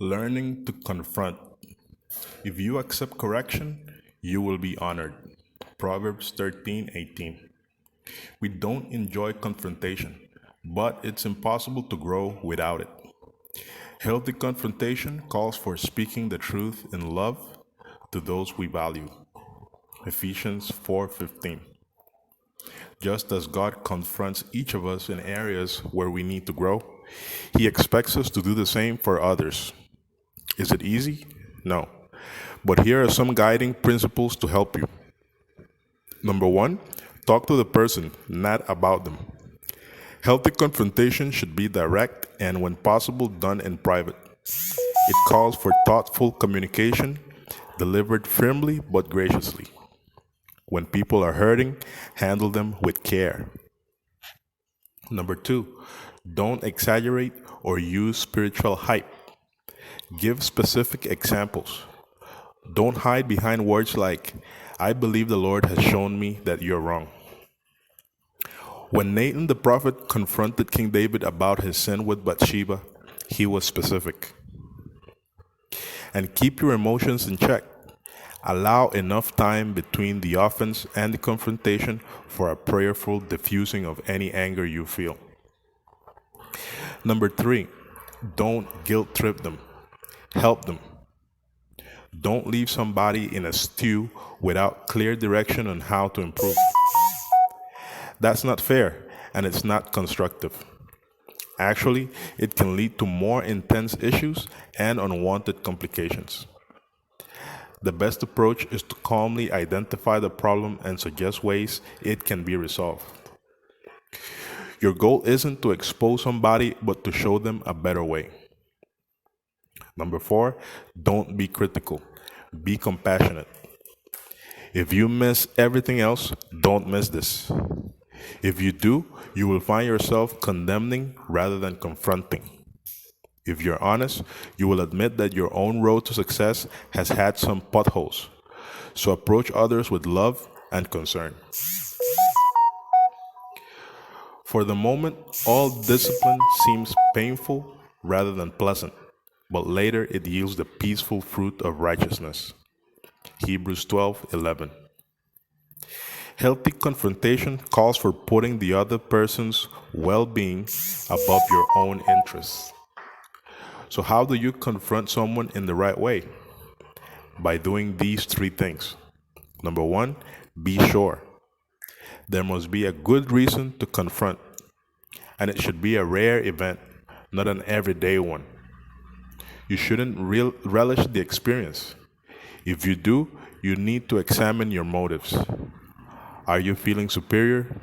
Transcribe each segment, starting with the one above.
Learning to confront. If you accept correction, you will be honored. Proverbs 13:18. We don't enjoy confrontation, but it's impossible to grow without it. Healthy confrontation calls for speaking the truth in love to those we value. Ephesians 4:15. Just as God confronts each of us in areas where we need to grow, He expects us to do the same for others. Is it easy? No. But here are some guiding principles to help you. Number one, talk to the person, not about them. Healthy confrontation should be direct and, when possible, done in private. It calls for thoughtful communication, delivered firmly but graciously. When people are hurting, handle them with care. Number two, don't exaggerate or use spiritual hype. Give specific examples. Don't hide behind words like, I believe the Lord has shown me that you're wrong. When Nathan the prophet confronted King David about his sin with Bathsheba, he was specific. And keep your emotions in check. Allow enough time between the offense and the confrontation for a prayerful diffusing of any anger you feel. Number three, don't guilt trip them. Help them. Don't leave somebody in a stew without clear direction on how to improve. That's not fair, and it's not constructive. Actually, it can lead to more intense issues and unwanted complications. The best approach is to calmly identify the problem and suggest ways it can be resolved. Your goal isn't to expose somebody, but to show them a better way. Number four, don't be critical. Be compassionate. If you miss everything else, don't miss this. If you do, you will find yourself condemning rather than confronting. If you're honest, you will admit that your own road to success has had some potholes. So approach others with love and concern. For the moment, all discipline seems painful rather than pleasant, but later it yields the peaceful fruit of righteousness. Hebrews 12:11. Healthy confrontation calls for putting the other person's well-being above your own interests. So how do you confront someone in the right way? By doing these three things. Number one, be sure. There must be a good reason to confront, and it should be a rare event, not an everyday one. You shouldn't relish the experience. If you do, you need to examine your motives. Are you feeling superior?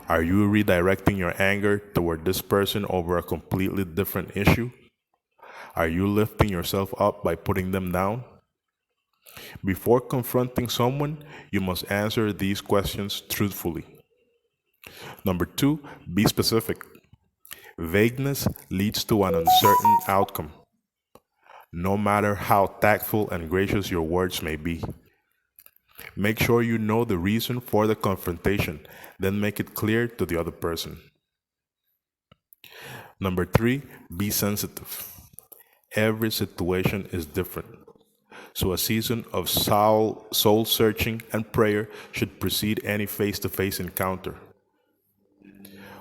Are you redirecting your anger toward this person over a completely different issue? Are you lifting yourself up by putting them down? Before confronting someone, you must answer these questions truthfully. Number two, be specific. Vagueness leads to an uncertain outcome, no matter how tactful and gracious your words may be. Make sure you know the reason for the confrontation, then make it clear to the other person. Number three, be sensitive. Every situation is different, so a season of soul searching and prayer should precede any face-to-face encounter.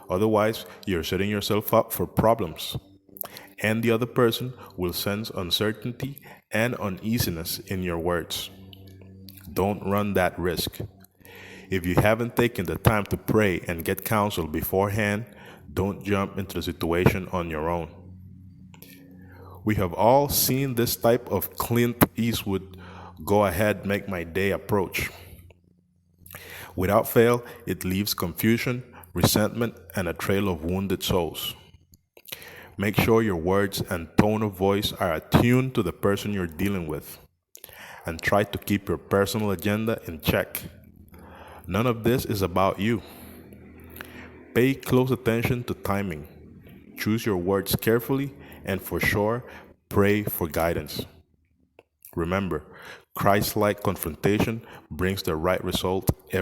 Otherwise, you're setting yourself up for problems, and the other person will sense uncertainty and uneasiness in your words. Don't run that risk. If you haven't taken the time to pray and get counsel beforehand, don't jump into the situation on your own. We have all seen this type of Clint Eastwood go ahead, make my day approach. Without fail, it leaves confusion, resentment, and a trail of wounded souls. Make sure your words and tone of voice are attuned to the person you're dealing with, and try to keep your personal agenda in check. None of this is about you. Pay close attention to timing. Choose your words carefully, and for sure, pray for guidance. Remember, Christlike confrontation brings the right result